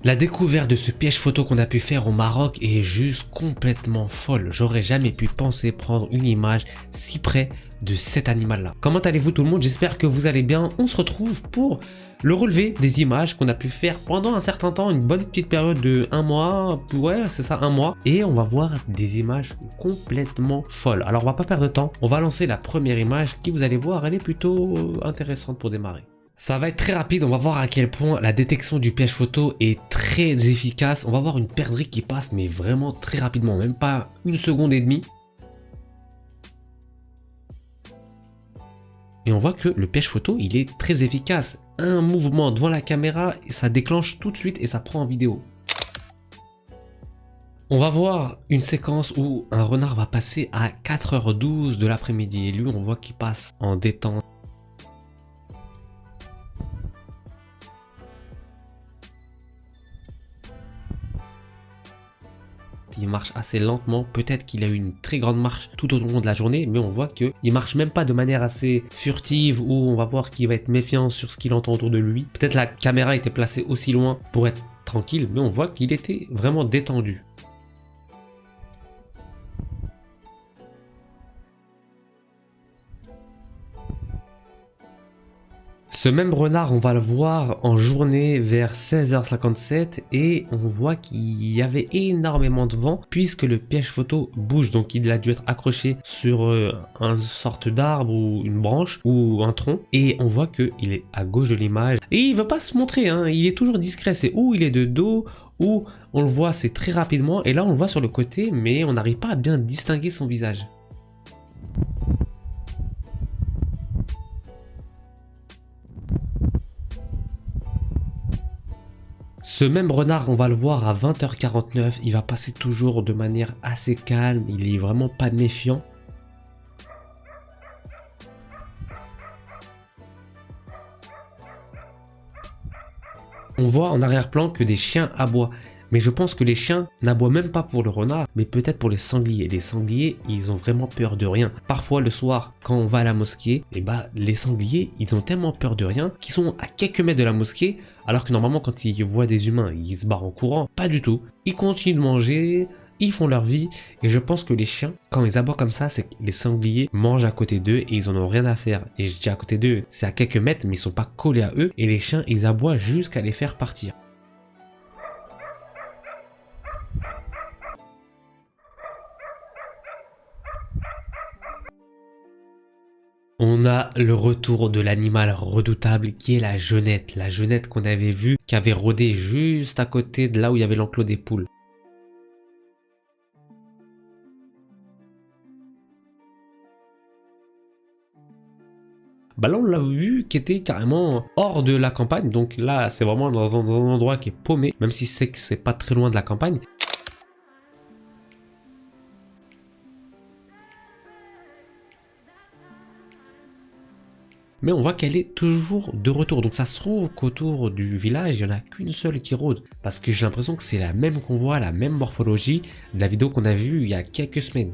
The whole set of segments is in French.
La découverte de ce piège photo qu'on a pu faire au Maroc est juste complètement folle. J'aurais jamais pu penser prendre une image si près de cet animal là. Comment allez-vous tout le monde? J'espère que vous allez bien. On se retrouve pour le relevé des images qu'on a pu faire pendant un certain temps, une bonne petite période de un mois, ouais c'est ça, un mois, et on va voir des images complètement folles. Alors on va pas perdre de temps, on va lancer la première image qui, vous allez voir, elle est plutôt intéressante pour démarrer. Ça va être très rapide, on va voir à quel point la détection du piège photo est très efficace. On va voir une perdrix qui passe mais vraiment très rapidement, même pas une seconde et demie. Et on voit que le piège photo il est très efficace. Un mouvement devant la caméra, ça déclenche tout de suite et ça prend en vidéo. On va voir une séquence où un renard va passer à 4h12 de l'après-midi et lui on voit qu'il passe en détente. Il marche assez lentement, peut-être qu'il a eu une très grande marche tout au long de la journée, mais on voit qu'il marche même pas de manière assez furtive, où on va voir qu'il va être méfiant sur ce qu'il entend autour de lui. Peut-être la caméra était placée aussi loin pour être tranquille, mais on voit qu'il était vraiment détendu. Ce même renard, on va le voir en journée vers 16h57 et on voit qu'il y avait énormément de vent puisque le piège photo bouge. Donc il a dû être accroché sur une sorte d'arbre ou une branche ou un tronc et on voit qu'il est à gauche de l'image. Et il ne veut pas se montrer, hein, il est toujours discret, c'est où il est de dos, où on le voit c'est très rapidement et là on le voit sur le côté mais on n'arrive pas à bien distinguer son visage. Ce même renard, on va le voir à 20h49, il va passer toujours de manière assez calme, il est vraiment pas méfiant. On voit en arrière-plan que des chiens aboient. Mais je pense que les chiens n'aboient même pas pour le renard, mais peut-être pour les sangliers. Les sangliers, ils ont vraiment peur de rien. Parfois le soir, quand on va à la mosquée, et bah les sangliers, ils ont tellement peur de rien qu'ils sont à quelques mètres de la mosquée, alors que normalement quand ils voient des humains, ils se barrent en courant. Pas du tout. Ils continuent de manger, ils font leur vie, et je pense que les chiens, quand ils aboient comme ça, c'est que les sangliers mangent à côté d'eux et ils en ont rien à faire. Et je dis à côté d'eux, c'est à quelques mètres, mais ils sont pas collés à eux, et les chiens, ils aboient jusqu'à les faire partir. On a le retour de l'animal redoutable qui est la genette. La genette qu'on avait vue, qui avait rôdé juste à côté de là où il y avait l'enclos des poules. Bah là on l'a vu qui était carrément hors de la campagne. Donc là c'est vraiment dans un endroit qui est paumé. Même si c'est que c'est pas très loin de la campagne. Mais on voit qu'elle est toujours de retour. Donc ça se trouve qu'autour du village, il n'y en a qu'une seule qui rôde. Parce que j'ai l'impression que c'est la même qu'on voit, la même morphologie de la vidéo qu'on a vue il y a quelques semaines.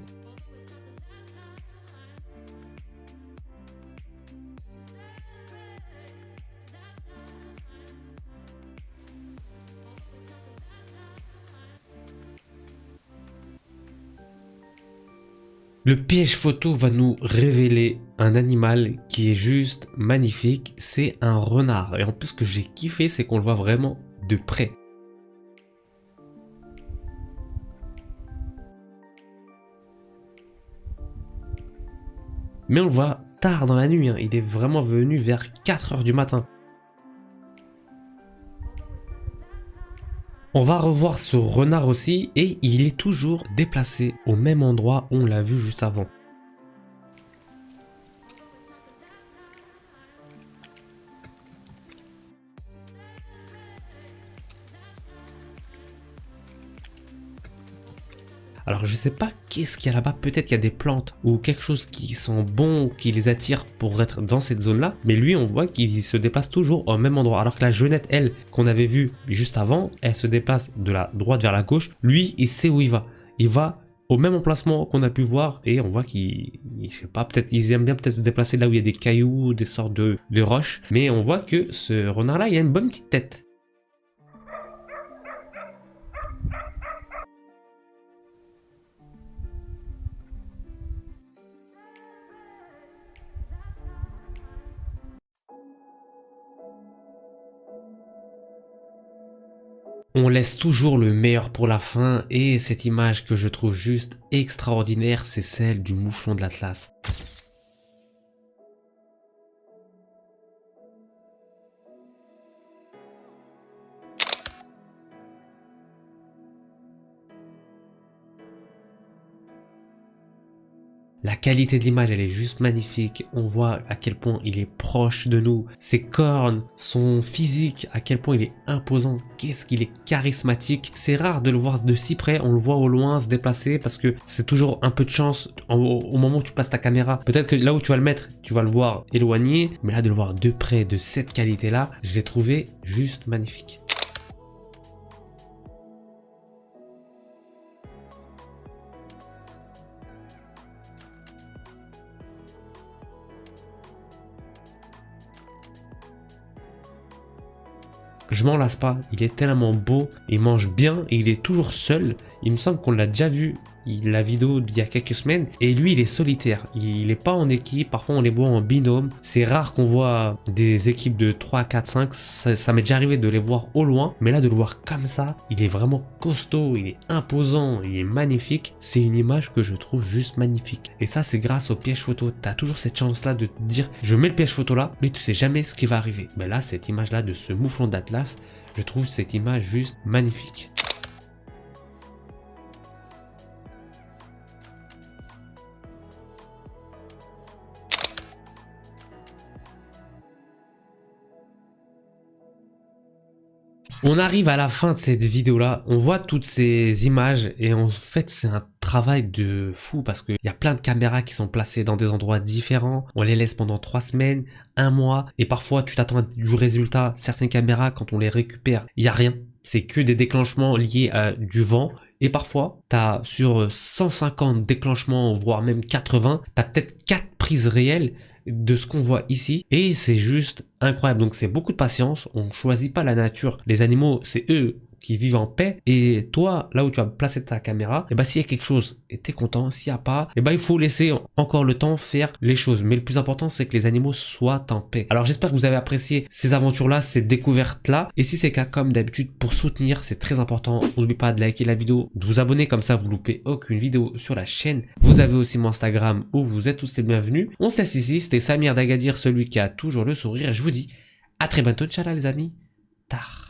Le piège photo va nous révéler un animal qui est juste magnifique, c'est un renard. Et en plus ce que j'ai kiffé, c'est qu'on le voit vraiment de près. Mais on le voit tard dans la nuit, hein. Il est vraiment venu vers 4h du matin. On va revoir ce renard aussi et il est toujours déplacé au même endroit où on l'a vu juste avant. Alors je sais pas qu'est-ce qu'il y a là-bas, peut-être qu'il y a des plantes ou quelque chose qui sont bons, qui les attire pour être dans cette zone-là. Mais lui on voit qu'il se déplace toujours au même endroit. Alors que la genette, elle, qu'on avait vue juste avant, elle se déplace de la droite vers la gauche. Lui il sait où il va. Il va au même emplacement qu'on a pu voir et on voit qu'ils, je sais pas, peut-être ils aiment bien peut-être se déplacer là où il y a des cailloux, des sortes de roches. Mais on voit que ce renard-là, il a une bonne petite tête. On laisse toujours le meilleur pour la fin et cette image que je trouve juste extraordinaire, c'est celle du mouflon de l'Atlas. La qualité de l'image, elle est juste magnifique. On voit à quel point il est proche de nous. Ses cornes, son physique, à quel point il est imposant. Qu'est-ce qu'il est charismatique. C'est rare de le voir de si près. On le voit au loin se déplacer parce que c'est toujours un peu de chance au moment où tu passes ta caméra. Peut-être que là où tu vas le mettre, tu vas le voir éloigné. Mais là, de le voir de près, de cette qualité-là, je l'ai trouvé juste magnifique. Je m'en lasse pas, il est tellement beau, il mange bien et il est toujours seul. Il me semble qu'on l'a déjà vu, la vidéo d'il y a quelques semaines, et lui il est solitaire, il est pas en équipe, parfois on les voit en binôme. C'est rare qu'on voit des équipes de 3, 4, 5, ça m'est déjà arrivé de les voir au loin, mais là de le voir comme ça, il est vraiment costaud, il est imposant, il est magnifique. C'est une image que je trouve juste magnifique. Et ça c'est grâce au piège photo, tu as toujours cette chance là de te dire je mets le piège photo là, mais tu sais jamais ce qui va arriver. Mais là cette image là de ce mouflon d'Atlas, je trouve cette image juste magnifique. On arrive à la fin de cette vidéo là, on voit toutes ces images et en fait c'est un travail de fou parce qu'il y a plein de caméras qui sont placées dans des endroits différents, on les laisse pendant 3 semaines, 1 mois et parfois tu t'attends du résultat. Certaines caméras quand on les récupère, il n'y a rien, c'est que des déclenchements liés à du vent. Et parfois, tu as sur 150 déclenchements, voire même 80, tu as peut-être 4 prises réelles de ce qu'on voit ici. Et c'est juste incroyable. Donc c'est beaucoup de patience. On ne choisit pas la nature. Les animaux, c'est eux qui vivent en paix. Et toi, là où tu as placé ta caméra, et ben s'il y a quelque chose et t'es content, s'il n'y a pas, et ben il faut laisser encore le temps faire les choses. Mais le plus important, c'est que les animaux soient en paix. Alors j'espère que vous avez apprécié ces aventures-là, ces découvertes-là. Et si c'est le cas, comme d'habitude, pour soutenir, c'est très important. N'oubliez pas de liker la vidéo, de vous abonner, comme ça vous loupez aucune vidéo sur la chaîne. Vous avez aussi mon Instagram où vous êtes tous les bienvenus. On se laisse ici, c'était Samir d'Agadir, celui qui a toujours le sourire. Et je vous dis à très bientôt, Inch'Allah les amis. Tard.